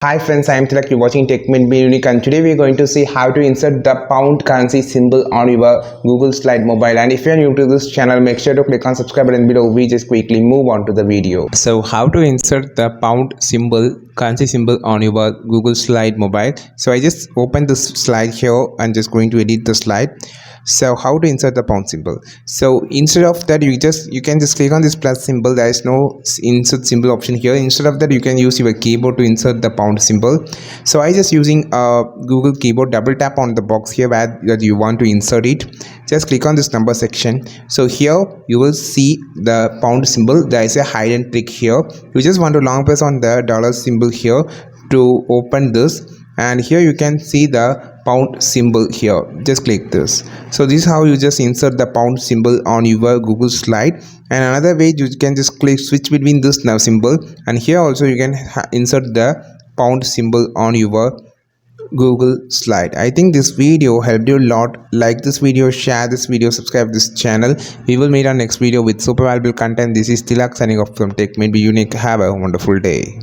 Hi friends, I am Tilak. You're watching TechMint Be Unique, and today we are going to see how to insert the pound currency symbol on your Google Slide mobile. And if you are new to this channel, make sure to click on subscribe button below. We just quickly move on to the video. So how to insert the pound symbol, currency symbol on your Google Slide mobile. So I just opened this slide here and just going to edit the slide. So how to insert the pound symbol? So instead of that, you can just click on this plus symbol. There is no insert symbol option here. Instead of that, you can use your keyboard to insert the pound symbol. So I just using Google keyboard, double tap on the box here where that you want to insert it. Just click on this number section. So here you will see the pound symbol. There is a hide and click here. You just want to long press on the dollar symbol here to open this, and here you can see the pound symbol here. Just click this. So this is how you just insert the pound symbol on your Google Slide. And another way, you can just click switch between this now symbol, and here also you can insert the pound symbol on your Google Slide. I think this video helped you a lot. Like this video, share this video, subscribe this channel. We will meet our next video with super valuable content. This is Tilak signing off from TechMint Be Unique. Have a wonderful day.